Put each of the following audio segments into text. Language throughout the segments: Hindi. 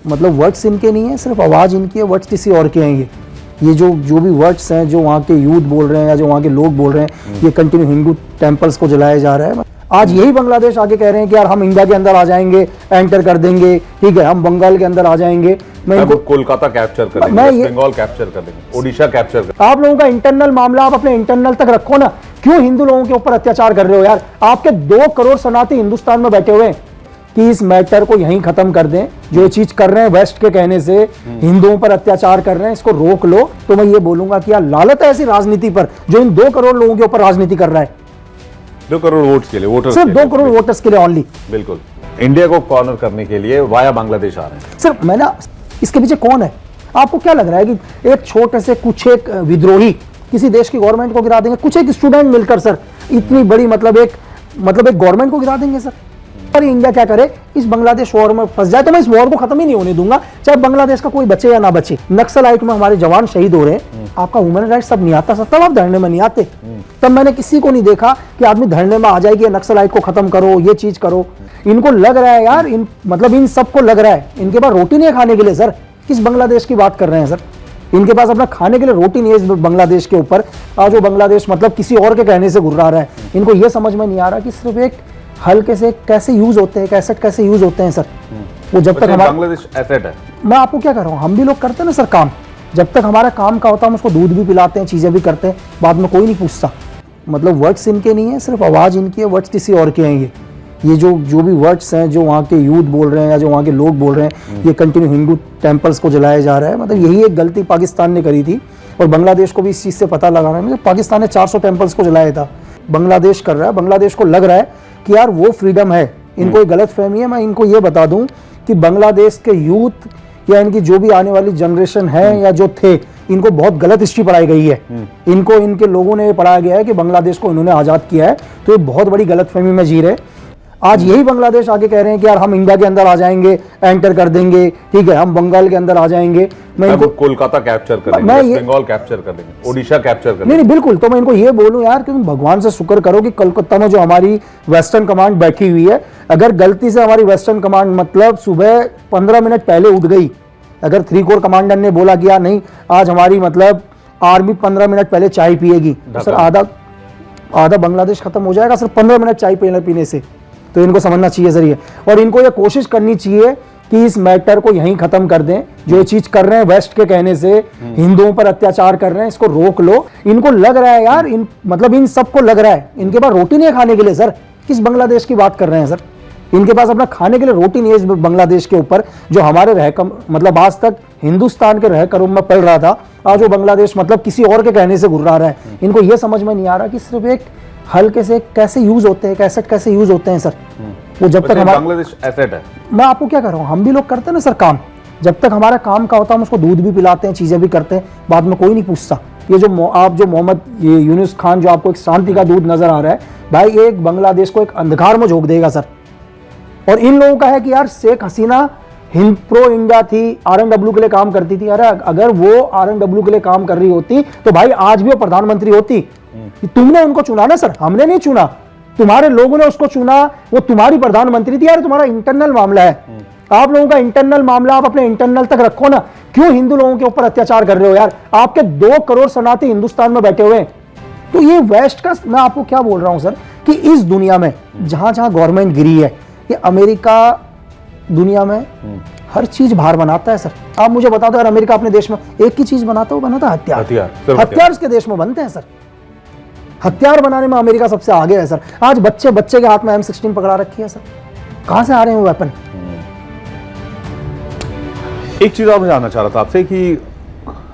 मतलब वर्ड्स इनके नहीं है, सिर्फ आवाज़ इनकी है, वर्ड्स किसी और के हैं। ये जो भी वर्ड्स हैं जो वहाँ के यूथ बोल रहे हैं या जो वहाँ के लोग बोल रहे हैं, ये कंटिन्यू हिंदू टेम्पल्स को जलाया जा रहा है। आज यही बांग्लादेश आगे कह रहे हैं कि यार हम इंडिया के अंदर आ जाएंगे, एंटर कर देंगे, ठीक है, हम बंगाल के अंदर आ जाएंगे, मैं इनको कोलकाता कैप्चर कर देंगे, वेस्ट बंगाल कैप्चर कर देंगे, ओडिशा कैप्चर कर। आप लोगों का इंटरनल मामला आप अपने इंटरनल तक रखो ना, क्यों हिंदू लोगों के ऊपर अत्याचार कर रहे हो यार? आपके 2 करोड़ शरणार्थी हिंदुस्तान में बैठे हुए हैं कि इस मैटर को यहीं खत्म कर दें। जो ये चीज कर रहे हैं वेस्ट के कहने से, हिंदुओं पर अत्याचार कर रहे हैं, इसको रोक लो। तो मैं ये बोलूंगा कि यार लालत है ऐसी राजनीति पर जो इन 2 करोड़ लोगों के ऊपर राजनीति कर रहा है। 2 करोड़ वोट्स के लिए, वोटर्स सिर्फ 2 करोड़ वोटर्स के लिए ओनली। बिल्कुल, इंडिया को कॉर्नर करने के लिए वाया बांग्लादेश आ रहे हैं। सिर्फ मैं ना, इसके पीछे कौन है? आपको क्या लग रहा है कि एक छोटे से कुछ एक विद्रोही किसी देश की गवर्नमेंट को गिरा देंगे? कुछ एक स्टूडेंट मिलकर सर इतनी बड़ी मतलब एक गवर्नमेंट को गिरा देंगे सर? पर इंडिया क्या करे, इस बांग्लादेश वॉर में फंस जाए तो मैं इस वॉर को खत्म ही नहीं होने दूंगा, चाहे बांग्लादेश का कोई बचे या ना बचे। नक्सलाइट में हमारे जवान शहीद हो रहे हैं, आपका ह्यूमन राइट्स सब नहीं आता सर, तब आप धरने में नहीं आते। तब मैंने किसी को नहीं देखा कि आदमी धरने में आ जाए कि नक्सलाइट को खत्म करो, ये चीज करो। इनको लग रहा है यार, इन सबको लग रहा है इनके पास रोटी नहीं है खाने के लिए सर। किस बांग्लादेश की बात कर रहे हैं सर? इनके पास अपना खाने के लिए रोटी नहीं है इस बांग्लादेश के ऊपर। आज वो बांग्लादेश मतलब किसी और के कहने से गुर्रा रहा है। इनको ये समझ में नहीं आ रहा कि सिर्फ एक हल्के से कैसे यूज होते हैं, कैसेट कैसे यूज होते हैं सर। वो जब तक हमारा बांग्लादेश एसेट है, मैं आपको क्या कर रहा हूँ, हम भी लोग करते हैं ना सर काम। जब तक हमारा काम का होता है हम उसको दूध भी पिलाते हैं, चीजें भी करते हैं, बाद में कोई नहीं पूछता। मतलब वर्ड्स इनके नहीं है, सिर्फ आवाज इनकी है, वर्ड्स किसी और के हैं। ये जो भी वर्ड्स हैं जो वहाँ के यूथ बोल रहे हैं या जो वहाँ के लोग बोल रहे हैं, ये कंटिन्यू हिंदू टेम्पल्स को जलाया जा रहा है। मतलब यही एक गलती पाकिस्तान ने करी थी और बांग्लादेश को भी इस चीज़ से पता लगाना है। मतलब पाकिस्तान ने 400 टेम्पल्स को जलाया था, बांग्लादेश कर रहा है। बांग्लादेश को लग रहा है कि यार वो फ्रीडम है। इनको एक गलत फहमी है। मैं इनको ये बता दूं कि बांग्लादेश के यूथ या इनकी जो भी आने वाली जनरेशन है या जो थे, इनको बहुत गलत हिस्ट्री पढ़ाई गई है। इनको इनके लोगों ने पढ़ाया गया है कि बांग्लादेश को इन्होंने आज़ाद किया है, तो ये बहुत बड़ी गलत फहमी में जी रहे। आज यही बांग्लादेश आगे कह रहे हैं कि यार हम इंडिया के अंदर आ जाएंगे, एंटर कर देंगे, ठीक है, हम बंगाल के अंदर आ जाएंगे, मैं इनको कोलकाता कैप्चर कर देंगे, वेस्ट बंगाल कैप्चर कर देंगे, ओडिशा कैप्चर कर देंगे। नहीं बिल्कुल। तो मैं इनको ये बोलूं यार कि भगवान से शुक्र करो कि कलकत्ता में जो हमारी वेस्टर्न कमांड बैठी हुई है, अगर गलती से हमारी वेस्टर्न कमांड मतलब सुबह 15 मिनट पहले उठ गई, अगर 3 कोर कमांडर ने बोला कि यार नहीं आज हमारी मतलब आर्मी 15 मिनट पहले चाय पिएगी, तो सर आधा बांग्लादेश खत्म हो जाएगा सर 15 मिनट चाय पीने से। तो इनको समझना चाहिए सर ये, और इनको ये कोशिश करनी चाहिए कि इस मैटर को यहीं खत्म कर दें। जो ये चीज कर रहे हैं वेस्ट के कहने से, हिंदुओं पर अत्याचार कर रहे हैं, इसको रोक लो। इनको लग रहा है यार, इन सबको लग रहा है इनके पास रोटी नहीं है खाने के लिए सर। किस बांग्लादेश की बात कर रहे हैं सर? इनके पास अपना खाने के लिए रोटी नहीं है इस बांग्लादेश के ऊपर। जो हमारे मतलब आज तक हिंदुस्तान के रहकरूम में पल रहा था, आज वो बांग्लादेश मतलब किसी और के कहने से गुर्रा रहा है। इनको ये समझ में नहीं आ रहा कि सिर्फ एक हल्के से कैसे यूज होते हैं, कैसेट कैसे यूज होते हैं सर। वो जब तक हमारा बांग्लादेश एसेट है। मैं आपको क्या कर रहा हूँ, हम भी लोग करते हैं ना सर काम। जब तक हमारा काम का होता है हम उसको दूध भी पिलाते हैं, चीजें भी करते हैं, बाद में कोई नहीं पूछता। ये जो मोहम्मद यूनुस खान जो आपको एक शांति का दूध नजर आ रहा है, भाई एक बांग्लादेश को एक अंधकार में झोंक देगा सर। और इन लोगों का है कि यार शेख हसीना प्रो इंडिया थी, RNW के लिए काम करती थी। अरे अगर वो RNW के लिए काम कर रही होती तो भाई आज भी वो प्रधानमंत्री होती। तुमने उनको चुना ना सर, हमने नहीं चुना, तुम्हारे लोगों ने उसको चुना, वो तुम्हारी प्रधानमंत्री थी। यार तुम्हारा इंटरनल मामला है, आप लोगों का इंटरनल मामला आप अपने इंटरनल तक रखो ना। क्यों हिंदू लोगों के ऊपर अत्याचार कर रहे हो यार? आपके 2 करोड़ शरणार्थी हिंदुस्तान में बैठे हुए हैं। तो ये वेस्ट का, मैं आपको क्या बोल रहा हूं सर कि इस दुनिया में जहां जहां गवर्नमेंट गिरी है, ये अमेरिका दुनिया में हर चीज बाहर बनाता है सर। आप मुझे बता दो, अगर अमेरिका अपने देश में एक ही चीज बनाता है, वो बनाता है हथियार उसके देश में बनते हैं सर। हथियार बनाने में अमेरिका सबसे आगे है सर। आज बच्चे के हाथ में M16 पकड़ा रखी है सर, कहां से आ रहे हैं वो वेपन? एक चीज और मैं जानना चाह रहा था आपसे कि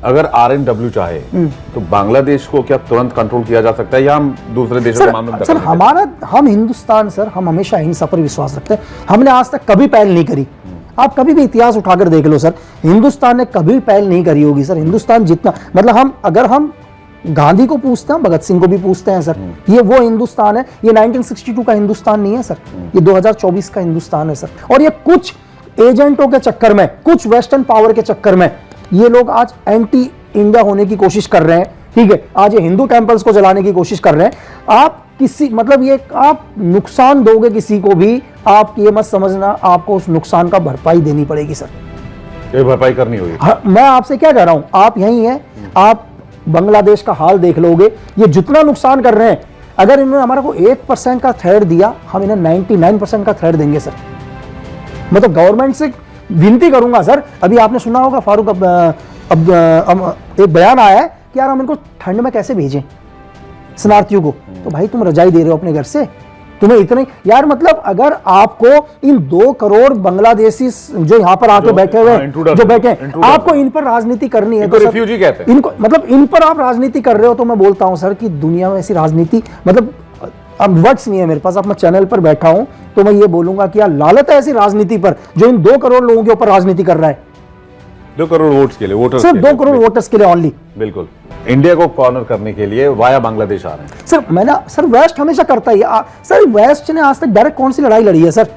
अगर RNW चाहे तो बांग्लादेश को क्या तुरंत कंट्रोल किया जा सकता है या हम दूसरे देशों के मामले में? सर हम हिंदुस्तान सर, हम हमेशा अहिंसा पर विश्वास रखते हैं। हमने आज तक कभी पहल नहीं करी। आप कभी भी इतिहास उठाकर देख लो सर, हिंदुस्तान ने कभी पहल नहीं करी होगी सर। हिंदुस्तान जितना मतलब अगर हम गांधी को पूछते हैं, भगत सिंह को भी पूछते हैं सर, ये वो हिंदुस्तान है। ये 1962 का हिंदुस्तान नहीं है सर, ये 2024 का हिंदुस्तान है सर। और ये कुछ एजेंटों के चक्कर में, कुछ वेस्टर्न पावर के चक्कर में ये लोग आज एंटी इंडिया होने की कोशिश कर रहे हैं। ठीक है, आज ये हिंदू टेंपल्स को जलाने की कोशिश कर रहे हैं। आप किसी मतलब ये आप नुकसान दोगे किसी को भी, आप ये मत समझना आपको उस नुकसान का भरपाई देनी पड़ेगी सर। ये भरपाई करनी होगी। हाँ, मैं आपसे क्या कह रहा हूं, आप यही हैं, आप बांग्लादेश का हाल देख लोगे, ये जितना नुकसान कर रहे हैं, अगर इन्होंने हमारा को 1% का थ्रेड दिया, हम इन्हें 99% का थ्रेड देंगे सर। मैं तो गवर्नमेंट से विनती करूंगा सर, अभी आपने सुना होगा फारूक, अब एक बयान आया है कि यार हम इनको ठंड में कैसे भेजें शरणार्थियों को, तो भाई तुम रजाई दे रहे हो अपने घर से, तुम्हें इतने यार, मतलब अगर आपको इन 2 करोड़ बांग्लादेशी जो यहाँ पर आके बैठे हुए जो बैठे हैं, आपको इन पर राजनीति करनी है, तो रिफ्यूजी कहते हैं इनको, मतलब इन पर आप राजनीति कर रहे हो, तो मैं बोलता हूं सर कि दुनिया में ऐसी राजनीति, मतलब अब वर्ड्स नहीं है मेरे पास, अब मैं चैनल पर बैठा हूं तो मैं ये बोलूंगा कि यार लालत है ऐसी राजनीति पर जो इन 2 करोड़ लोगों के ऊपर राजनीति कर रहा है। 2 करोड़ वोट्स के लिए, वोटर्स सिर्फ 2 करोड़ वोटर्स के लिए ओनली। बिल्कुल, इंडिया को कॉर्नर करने के लिए वाया बांग्लादेश आ रहे हैं सर। सर वेस्ट हमेशा करता ही है सर, वेस्ट ने आज तक डायरेक्ट कौन सी लड़ाई लड़ी है सर?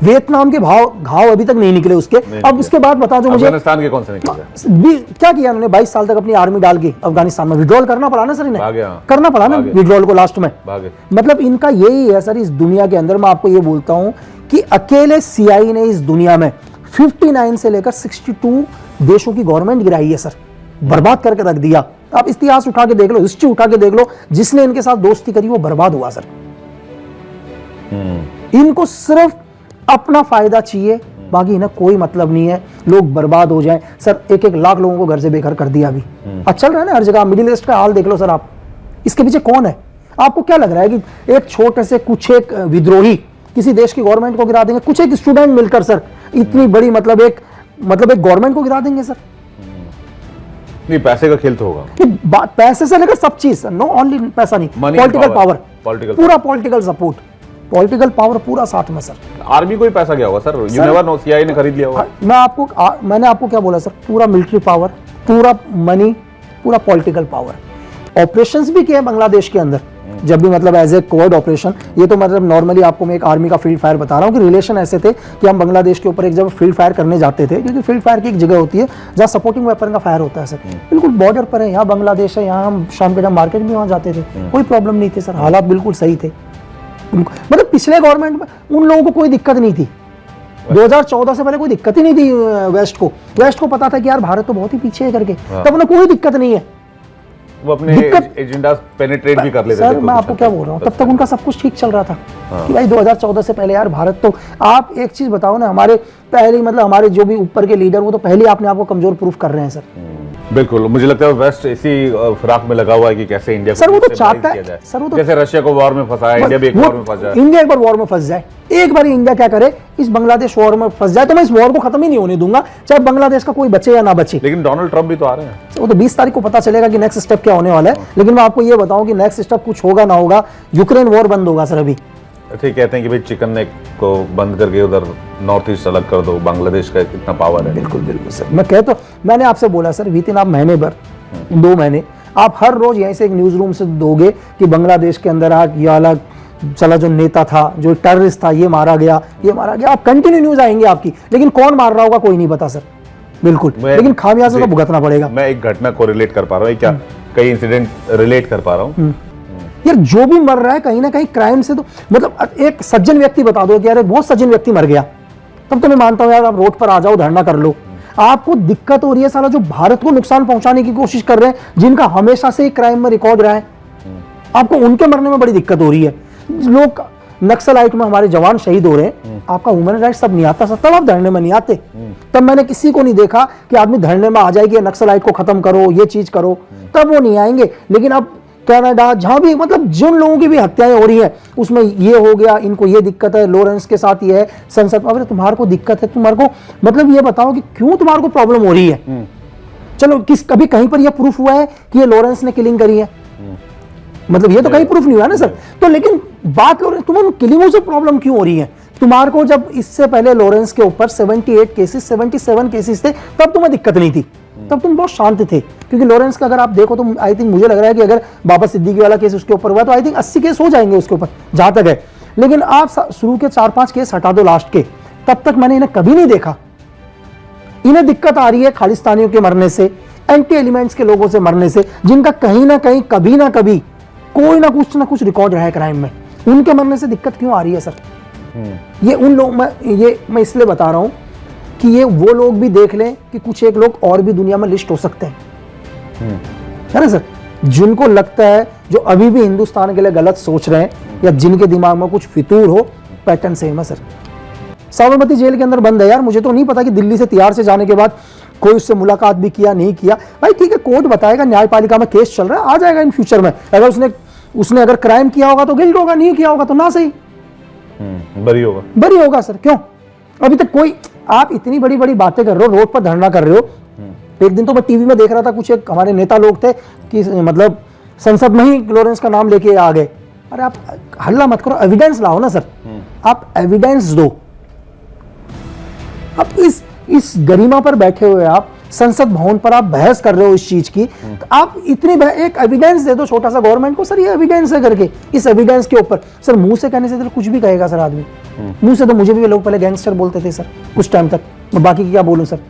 वियतनाम के घाव अभी तक नहीं निकले उसके। अब उसके बाद बता दो मुझे, अफगानिस्तान के कौन से निकले? क्या किया उन्होंने 22 साल तक अपनी आर्मी डाल के अफगानिस्तान में? विड्रॉल करना पड़ा ना सर, इन्हें करना पड़ा ना विड्रॉल को लास्ट में। मतलब इनका यही है सर इस दुनिया के अंदर। मैं आपको ये बोलता हूं कि अकेले सीआई ने इस दुनिया में 59 से लेकर 62 देशों की गवर्नमेंट गिराई है सर, बर्बाद करके रख दिया। आप इतिहास उठा के देख लो, हिस्ट्री उठा के देख लो, जिसने इनके साथ दोस्ती करी वो बर्बाद हुआ सर। इनको सिर्फ अपना फायदा चाहिए, बाकी इन्हें कोई मतलब नहीं है लोग बर्बाद हो जाएं। सर 1-1 लाख लोगों को घर से बेघर कर दिया अभी। अब चल रहा है ना हर जगह। मिडिल ईस्ट का हाल देख लो सर आप, इसके पीछे कौन है? आपको क्या लग रहा है कि एक छोटे से कुछ एक विद्रोही किसी देश की गवर्नमेंट को गिरा देंगे? कुछ एक स्टूडेंट मिलकर सर इतनी बड़ी मतलब एक गवर्नमेंट को गिरा देंगे सर? नहीं, पैसे का खेल तो होगा। पैसे से लेकर सब चीज, नो ओनली पैसा नहीं, पॉलिटिकल पावर, पूरा पॉलिटिकल सपोर्ट, पॉलिटिकल पावर पूरा साथ में सर। आर्मी को ही पैसा क्या होगा sir? You never know, CI ने खरीद लिया होगा। मैंने आपको क्या बोला सर, पूरा मिलिट्री पावर, पूरा मनी, पूरा पॉलिटिकल पावर। ऑपरेशंस भी किए बांग्लादेश के अंदर, जब भी मतलब एज ए कोवर्ड ऑपरेशन। ये तो मतलब नॉर्मली आपको मैं एक आर्मी का फील्ड फायर बता रहा हूँ कि रिलेशन ऐसे थे कि हम बांग्लादेश के ऊपर एक जब फील्ड फायर करने जाते थे, क्योंकि फील्ड फायर की एक जगह होती है जहाँ सपोर्टिंग वेपन का फायर होता है सर, बिल्कुल बॉर्डर पर है, यहाँ बांग्लादेश है, यहाँ हम शाम के जब मार्केट भी वहाँ जाते थे, कोई प्रॉब्लम नहीं थी सर, हालात बिल्कुल सही थे। मतलब पिछले गवर्नमेंट में उन लोगों को कोई दिक्कत नहीं थी, 2014 से पहले कोई दिक्कत ही नहीं थी वेस्ट को पता था कि यार भारत तो बहुत ही पीछे है करके, तब उन्हें कोई दिक्कत नहीं है, वो अपने एजेंडा पेनिट्रेट भी कर लेते थे। सर मैं आपको क्या बोल रहा हूँ, तब तक उनका सब कुछ ठीक चल रहा था कि भाई 2014 से पहले यार भारत तो, आप एक चीज बताओ ना, हमारे पहले मतलब हमारे जो भी ऊपर के लीडर वो तो पहले अपने आप को कमजोर प्रूफ कर रहे हैं सर। बिल्कुल, मुझे लगता है वेस्ट इसी फिराक में लगा हुआ है कि कैसे इंडिया सर वो तो चाहता है सर, वो तो जैसे रशिया को वॉर में फंसा है, इंडिया भी एक वॉर में फंस जाए, इंडिया एक बार वॉर में फंस जाए, एक बार इंडिया क्या करे, इस बांग्लादेश वॉर में फंस जाए तो मैं इस वॉर को खत्म ही नहीं होने दूंगा, चाहे बांग्लादेश का कोई बचे या ना बचे। लेकिन डोनाल्ड ट्रंप भी तो आ रहे हैं, वो तो 20 तारीख को पता चलेगा कि नेक्स्ट स्टेप क्या होने वाला है। लेकिन मैं आपको ये बताऊं कि नेक्स्ट स्टेप कुछ होगा ना होगा, यूक्रेन वॉर बंद होगा सर। अभी ठीक कहते हैं कि भाई चिकन नेक को बंद करके उधर नॉर्थ ईस्ट अलग कर दो, बांग्लादेश का कितना पावर है। बिल्कुल बिल्कुल सर, मैंने आपसे बोला सर, वितिन आप महीने भर 2 महीने आप हर रोज यहीं से एक न्यूज रूम से दोगे कि बांग्लादेश के अंदर ये अलग चला, जो नेता था, जो टेररिस्ट था, ये मारा गया, आप कंटिन्यू न्यूज आएंगे आपकी, लेकिन कौन मार रहा होगा कोई नहीं पता सर, बिल्कुल। लेकिन खामियाजा तो भुगतना पड़ेगा। मैं एक घटना को रिलेट कर पा रहा हूँ, क्या कई इंसिडेंट रिलेट कर पा रहा हूँ यार, जो भी मर रहा है कहीं ना कहीं क्राइम से, तो मतलब एक सज्जन व्यक्ति बता दो कि यार बहुत सज्जन व्यक्ति मर गया, तब तो मैं मानता हूं यार आप रोड पर आ जाओ, धरना कर लो। आपको दिक्कत हो रही है साला जो भारत को नुकसान पहुंचाने की कोशिश कर रहे हैं, जिनका हमेशा से क्राइम में रिकॉर्ड रहा है, आपको उनके मरने में बड़ी दिक्कत हो रही है। लोग नक्सलाइट में हमारे जवान शहीद हो रहे हैं, आपका ह्यूमन राइट्स सब नहीं आता सर, तब आप धरने में नहीं आते। तब मैंने किसी को नहीं देखा कि आदमी धरने में आ जाए कि नक्सलाइट को खत्म करो, ये चीज करो, तब वो नहीं आएंगे। लेकिन अब कनाडा, जहां भी मतलब जिन लोगों की भी हत्याएं हो रही हैं, उसमें ये हो गया, इनको ये दिक्कत है, लॉरेंस के साथ ये है, संसद। अगर तुम्हारे को दिक्कत है, तुम्हारे को मतलब ये बताओ कि क्यों तुम्हारे को प्रॉब्लम हो रही है। चलो कभी कहीं पर ये प्रूफ हुआ है कि ये लॉरेंस ने किलिंग करी है? मतलब ये तो कहीं प्रूफ नहीं हुआ ना सर। तो लेकिन बात लॉरेंस, तुम्हें किलिंगों से प्रॉब्लम क्यों हो रही है? तुम्हारे को जब इससे पहले लॉरेंस के ऊपर 78 केसेस 77 केसेस थे, तब तुम्हें दिक्कत नहीं थी, तब तुम बहुत शांत थे। क्योंकि लॉरेंस का अगर आप देखो तो आई थिंक मुझे लग रहा है कि अगर बाबा सिद्दीकी वाला केस उसके ऊपर हुआ तो आई थिंक 80 केस हो जाएंगे उसके ऊपर, जहां तक है। लेकिन आप शुरू के 4-5 केस हटा दो लास्ट के, तब तक मैंने इन्हें कभी नहीं देखा। इन्हें दिक्कत आ रही है खालिस्तानियों के मरने से, एंटी एलिमेंट्स के लोगों से मरने से, जिनका कहीं ना कहीं कभी ना कभी कोई ना कुछ रिकॉर्ड रहा है क्राइम में, उनके मरने से दिक्कत क्यों आ रही है सर? ये उन लोग मैं इसलिए बता रहा हूं कि ये वो लोग भी देख लें कि कुछ एक लोग और भी दुनिया में लिस्ट हो सकते हैं, है ना सर, जिनको लगता है, जो अभी भी हिंदुस्तान के लिए गलत सोच रहे हैं या जिनके दिमाग में कुछ फितूर हो, पैटर्न सेम है सर। साबरमती जेल के अंदर बंद है यार, मुझे तो नहीं पता कि दिल्ली से तिहाड़ से जाने के बाद कोई उससे मुलाकात भी किया नहीं किया। भाई ठीक है, कोर्ट बताएगा, न्यायपालिका में केस चल रहा है, आ जाएगा इन फ्यूचर में। अगर उसने अगर क्राइम किया होगा तो गिल्ट होगा, नहीं किया होगा तो ना सही, बरी होगा सर। क्यों अभी तक कोई, आप इतनी बड़ी बड़ी बातें कर रहे हो, रोड पर धरना कर रहे हो। एक दिन तो मैं टीवी में देख रहा था, कुछ एक हमारे नेता लोग थे कि मतलब संसद में ही लॉरेंस का नाम लेके आ गए। अरे आप हल्ला मत करो, एविडेंस लाओ ना सर, आप एविडेंस दो। अब इस गरिमा पर बैठे हुए आप संसद भवन पर आप बहस कर रहे हो इस चीज की, तो आप इतनी एक एविडेंस दे दो छोटा सा गवर्नमेंट को, सर ये एविडेंस है करके। इस एविडेंस के ऊपर सर, मुंह से कहने से तो कुछ भी कहेगा सर आदमी, मुंह से तो मुझे भी लोग पहले गैंगस्टर बोलते थे सर कुछ टाइम तक, मैं बाकी क्या बोलूं सर।